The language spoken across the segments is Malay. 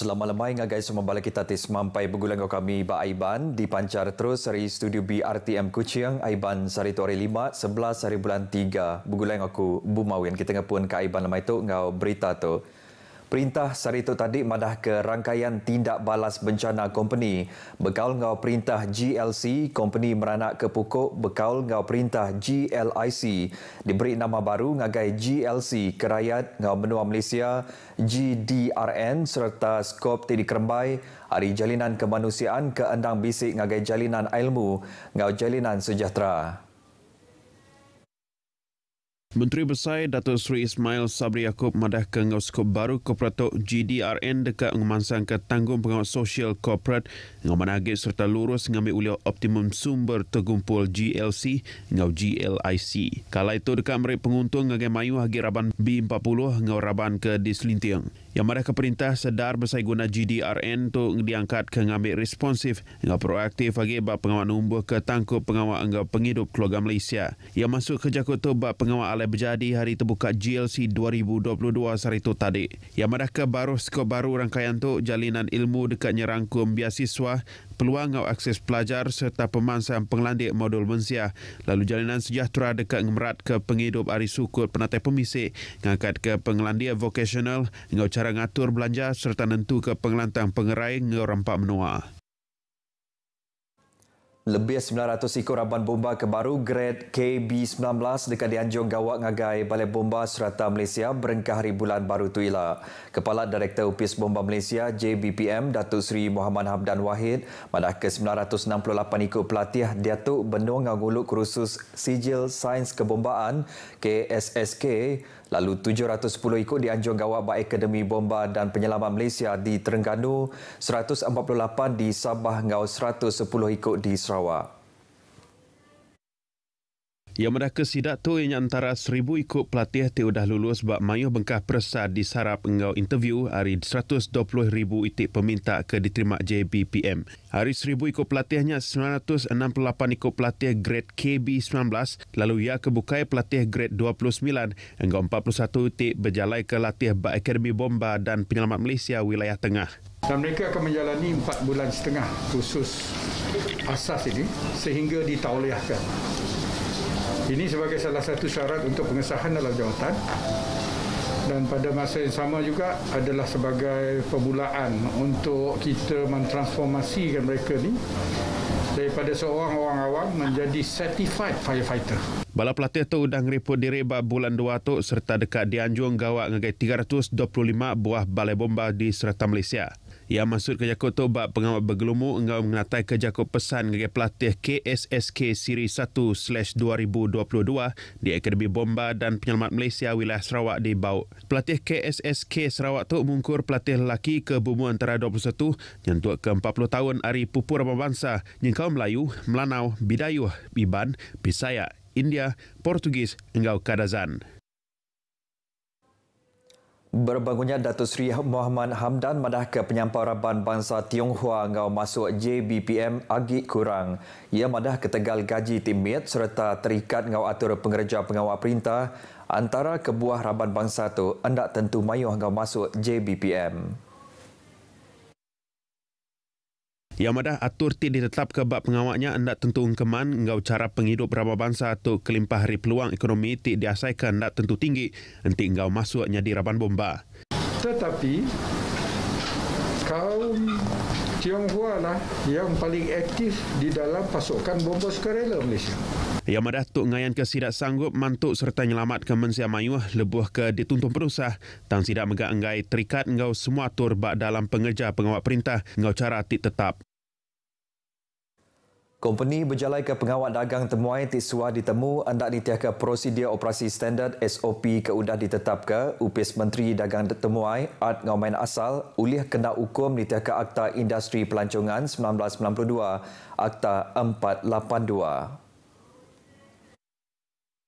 Selamat lemai ngagai semua balik kita tis mampai bergulang kami ba Aiban dipancar terus dari studio BRTM Kuching Aiban sari tu hari 5 11 hari bulan 3 bergulang aku Bumawin kita ngapun ke Aiban lemai tu ngau berita tu. Perintah sari itu tadi madah ke rangkaian tindak balas bencana company. Bekal ngau perintah GLC, company meranak ke pokok bekal ngau perintah GLIC. Diberi nama baru ngagai GLC Kerayat ngau Benua Malaysia, GDRN serta skop Tidi Kerembai, Hari Jalinan Kemanusiaan ke Endang Bisik ngagai Jalinan Ilmu ngau Jalinan Sejahtera. Menteri Besar Datuk Seri Ismail Sabri Yaakob madah ke ngau skop baru Kooperator GDRN dekat ngemansang ke tanggung pengawal sosial korporat ngau managih serta lurus ngambil uliau optimum sumber tergumpul GLC ngau GLIC. Kala itu dekat merik penguntung ngagai mayu hagi Raban B40 ngau Raban ke Diselintiang. Yang madah ke perintah sedar besai guna GDRN tu diangkat ke ngambil responsif ngau proaktif hagi bab pengawal numbuh ke tangkup pengawal ngau penghidup keluarga Malaysia. Yang masuk ke jakut tu bab pengawal alai berjadi hari terbuka GLC 2022 hari tu tadi. Yang madah ke baru skop baru rangkaian tu jalinan ilmu dekat nyerangkum biasiswa, peluang ngau akses pelajar serta pemansang penglandik modul mensia. Lalu jalinan sejahtera dekat ngemerat ke penghidup ari sukut penatai pemisik, ngangkat ke penglandik vocational, ngau cara ngatur belanja serta nentu ke pengelantang pengerai ngau rampak menua. Lebih 900 ekor raban bomba kebaru grade KB-19 dekat dianjung gawak ngagai Balai Bomba Serata Malaysia berengkah hari bulan baru tu ialah. Kepala Direktur Upis Bomba Malaysia JBPM Datuk Seri Muhammad Hamdan Wahid madah ke 968 ekor pelatih Datuk Benua ngaguluk kursus Sijil Sains Kebombaan KSSK. Lalu 710 ekor dianjung gawak ba Akademi Bomba dan Penyelamat Malaysia di Terengganu, 148 di Sabah ngau 110 ekor di Sarawak. Yang madah ke sidak tu ianya antara 1,000 ikut pelatih ti udah lulus bak mayuh bengkah persat di sarap engau interview hari 120,000 itik peminta ke diterima JBPM. Hari 1,000 ikut pelatihnya 968 ikut pelatih grade KB19 lalu ia kebukai pelatih grade 29 engau 41 itik berjalai ke latih bak Akademi Bomba dan Penyelamat Malaysia wilayah tengah. Dan mereka akan menjalani 4 bulan setengah kursus asas ini sehingga ditauliahkan. Ini sebagai salah satu syarat untuk pengesahan dalam jawatan dan pada masa yang sama juga adalah sebagai permulaan untuk kita mentransformasikan mereka ni daripada seorang orang awam menjadi certified firefighter. Bala pelatih tu udang report diri bab bulan 2 tu serta dekat dianjung gawak ngagai 325 buah balai bomba di serata Malaysia. Yang masuk ke jakut tu bab pengawal bergelumu engau mengatai ke jakut pesan ngagai pelatih KSSK Siri 1/2022 di Akademi Bomba dan Penyelamat Malaysia wilayah Sarawak di Bau. Pelatih KSSK Sarawak tu mungkur pelatih lelaki ke bumbu antara 21 nyentuh ke 40 tahun ari pupur bangsa nyengkau Melayu, Melanau, Bidayuh, Iban, Bisaya, India, Portugis engau Kadazan. Berbangunnya Datuk Seri Muhammad Hamdan madah ke penyampau Raban Bangsa Tionghoa ngau masuk JBPM agik kurang. Ia madah ke tegal gaji timit serta terikat ngau atur pengerja pengawal perintah antara kebuah Raban Bangsa tu hendak tentu mayuh ngau masuk JBPM. Yang madah atur ti ditetap ke bab pengawaknya hendak tentu keman ngau cara penghidup Raban Bangsa tu kelimpah hari peluang ekonomi ti diasaikan hendak tentu tinggi enti ngau masuknya di Raban Bomba. Tetapi kaum Tionghoa lah yang paling aktif di dalam pasukan bomba sukarela Malaysia. Yang madah tu ngayan ke sidak sanggup mantuk serta nyelamat ke mensia mayuh lebuh ke dituntun perusah tang sidak megak enggai terikat ngau semua atur bak dalam pengerja pengawal perintah ngau cara ti tetap. Company berjalai ke pengawal dagang temuai tisua ditemu hendak ditiaka prosedur operasi standard SOP ke udah ditetap ke Upis Menteri Dagang temuai Ad Ngaumain Asal ulih kena hukum ditiaka Akta Industri Pelancongan 1992 Akta 482.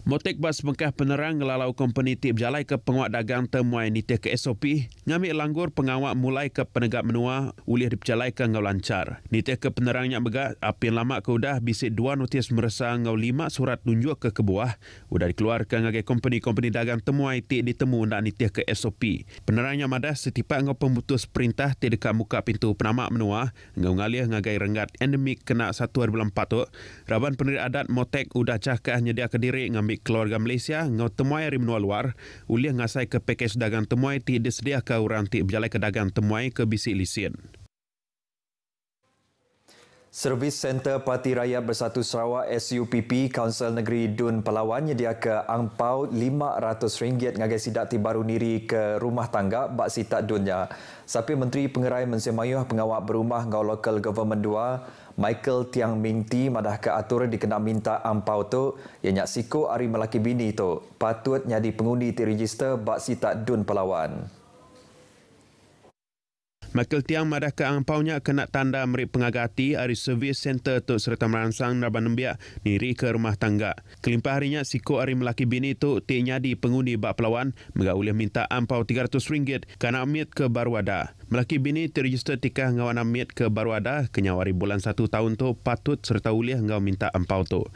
Motek bas bengkah penerang ngelalau company tip jalai ke penguat dagang temuai nitia ke SOP Ngambil langgur pengawak mulai ke penegak menua ulih dipercalaikan ngau lancar. Niti ke penerangnya begak api lama ke udah bisik 2 notis merasa ngau 5 surat tunjuk ke kebuah udah dikeluarkan ngagai company dagang temuai ti ditemu ndak niti ke SOP. Penerangnya madah setipak ngau pemutus perintah ti dekat muka pintu penamak menua ngau ngalih ngagai renggat endemik kena 1 hari bulan 4 tu. Raban pendiri adat Motek udah cakah nyedia ke diri ngambil keluarga Malaysia ngau temuai dari menua luar ulih ngasai ke pakej dagang temuai ti disedia ke orang ti berjalai ke dagang temuai ke bisik lisin. Servis Center Parti Rakyat Bersatu Sarawak SUPP Kaunsil Negeri Dun Palawan nyedia ke angpau RM500 ngagai sidak ti baru niri ke rumah tangga bak sitak dunnya. Sapi Menteri Pengerai Mensemayuh Pengawak Berumah ngau Local Government 2 Michael Tiang Ming Ti madah ke atur dikena minta angpau tu yang nyak siko ari melaki bini tu patut nyadi pengundi ti register bak sitak Dun Palawan. Michael Tiang madah ke angpaunya kena tanda merik pengagati hari servis center tu serta merangsang Raban Nembiak niri ke rumah tangga. Kelimpah harinya siko hari melaki bini tu ti nyadi pengundi bak Pelawan mega ulih minta ampau RM300 kana amit ke Baruada. Melaki bini terregister tikah ngawan amit ke Baruada kenyawari bulan 1 tahun tu patut serta ulih ngau minta ampau tu.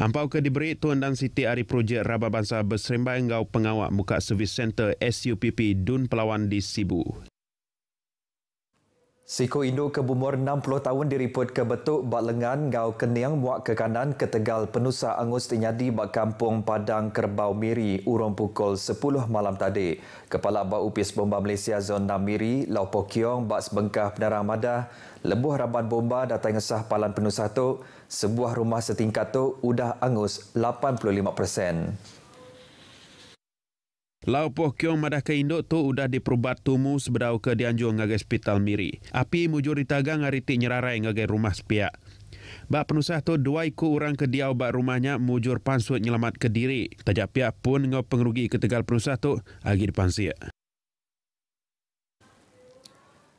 Ampau ke diberi Tuan dan Siti Ari Projek Rabah Bangsa berserembai ngau pengawak muka servis center SUPP Dun Palawan di Sibu. Siko induk ke berumur 60 tahun diriput ke betuk bak lengan ngau keniang muak ke kanan ke Tegal Penusa Angus tinyadi bak kampung Padang Kerbau Miri urung pukul 10 malam tadi. Kepala Bak Upis Bomba Malaysia Zon 6 Miri, Lau Pokiong bak sebengkah penerang madah lebuh raban bomba datang ngesah palan Penusa tu sebuah rumah setingkat tu udah angus 85%. Lau Poh Kiong madah ke induk tu udah diperubat tumu sebedau ke dianjur ngagai hospital Miri. Api mujur ditagang hariti nyerarai ngagai rumah sepiak. Bak penusah tu 2 ikut orang ke diau bak rumahnya mujur pansut nyelamat ke diri. Tajak pihak pun ngau pengerugi ke Tegal penusah tu agi dipansir.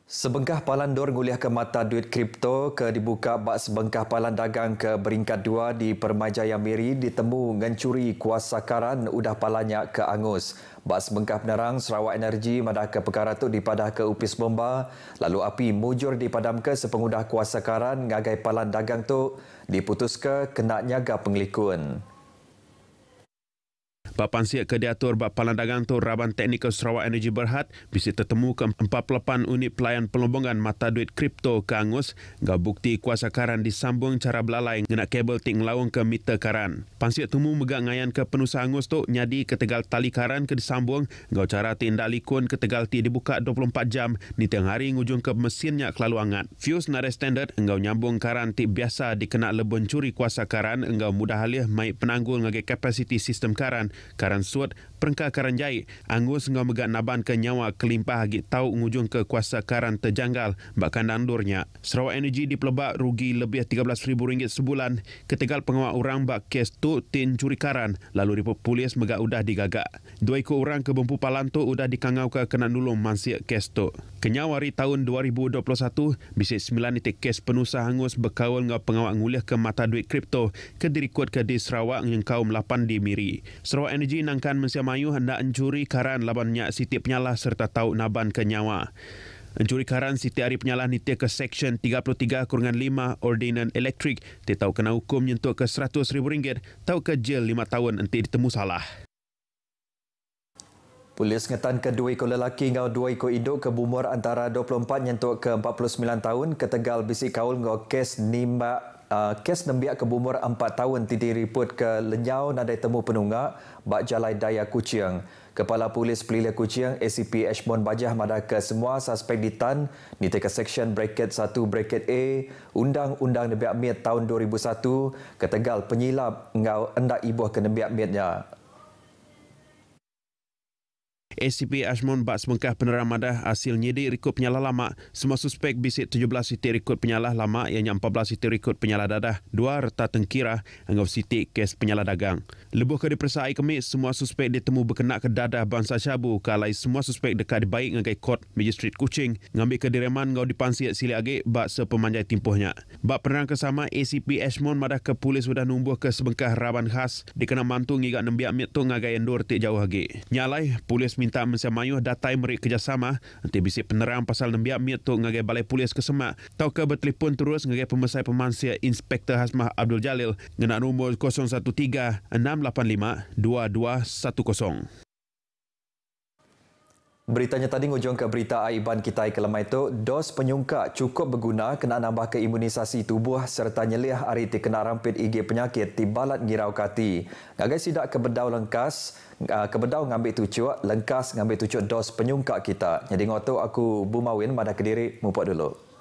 Sebengkah palan dor nguliah ke mata duit kripto ke dibuka bak sebengkah palan dagang ke beringkat 2 di Permajaya Miri ditemu ngencuri kuasa karan udah palannya ke angus. Bak sebengkah penerang Sarawak Energi madah ke perkara tu dipadah ke Upis Bomba lalu api mujur dipadam ke sepengudah kuasa karan ngagai palan dagang tu diputus ke kena nyaga penglikun. Bapan siap ke diatur bak palan dagang tu Raban Teknikal Sarawak Energi Berhad bisa tertemu ke 48 unit pelayan pelombongan mata duit kripto ke angus ngau bukti kuasa karan disambung cara belalai ngena kabel ting lawang ke meter karan. Pansiak temu megak ngayan ke Penusa Angus tu nyadi ke Tegal tali karan ke disambung ngau cara tindak likun ke Tegal ti dibuka 24 jam ni tengah hari ngujung ke mesinnya kelalu angat. Fuse nada standard ngau nyambung karan ti biasa dikena lebon curi kuasa karan ngau mudah halih mai penanggul ngagai kapasiti sistem karan suat perengkah karan jahit. Angus ngau megak naban ke nyawa kelimpah hagi tau ngujung ke kuasa karan terjanggal bak kandang durnya. Sarawak Energi dipelebak rugi lebih RM13,000 sebulan ke Tegal pengawal orang bak kes tu tin curi karan lalu report polis megak udah digagak. 2 ikut orang ke Bempu Palan tu udah dikangau ke kena nulung mansiak kes tu. Kenyawari tahun 2021 bisik 9 itik kes Penusa Angus berkawal ngau pengawal nguliah ke mata duit kripto ke dirikut ke di Sarawak yang kaum 8 di Miri. Sarawak Energi nangkan Malaysia Mayu hendak mencuri karan labannya Siti Penyalah serta tau naban ke nyawa. Mencuri karan Siti Ari Penyalah nitia ke Seksyen 33-5 Ordinan Elektrik. Dia tahu kena hukum nyentuh ke RM100,000, tahu ke jel 5 tahun nanti ditemu salah. Polis ngetan ke 2 ekor lelaki ngau 2 ekor induk ke berumur antara 24 nyentuh ke 49 tahun ke Tegal bisik kaul ngau kes nembiak ke berumur 4 tahun titi riput ke Lenyau nadai temu penunggak bak Jalai Daya Kuching. Kepala Polis Pelila Kuching ACP Ashmon Bajah madah ke semua suspek ditan niti ke Seksyen Bracket 1 Bracket A Undang-Undang Nembiak Miat tahun 2001 ke Tegal penyilap ngau endak ibuh ke nembiak miatnya. ACP Ashmon bak semengkah penerang madah hasil nyidik rekod penyalah lama. Semua suspek bisik 17 sitik rekod penyalah lama ianya 14 sitik rekod penyalah dadah, 2 reta tengkira anggap sitik kes penyalah dagang. Lebuh ke dipersai Khamis, semua suspek ditemu berkenak ke dadah bangsa Syabu kalai semua suspek dekat dibaik ngagai Kod Magistrate Kuching ngambil ke direman ngau dipansiak sili agik bak sepemanjai timpuhnya. Bak penerang kesama ACP Ashmon madah ke polis sudah numbuh ke sebengkah Raban khas dikena mantu ngigak nembiak mit tu ngagai endur tik jauh agik. Nyalai polis minta mensia mayuh datai merik kerjasama nanti bisik penerang pasal nembiak miat tu ngagai balai polis ke Semak tau ke bertelefon terus ngagai pemesai pemansia Inspektor Hasmah Abdul Jalil ngena nombor 013 685 2210. Beritanya tadi ngujung ke berita Aiban kita ke lemah itu, dos penyungkak cukup berguna kena nambah ke imunisasi tubuh serta nyelih hari ti kena rampit IG penyakit ti balat ngirau kati. Ngagai sidak kebedau lengkas, kebedau ngambil tucuk, lengkas ngambil tucuk dos penyungkak kita. Jadi ngoto aku Bumawin madah Kediri mupok dulu.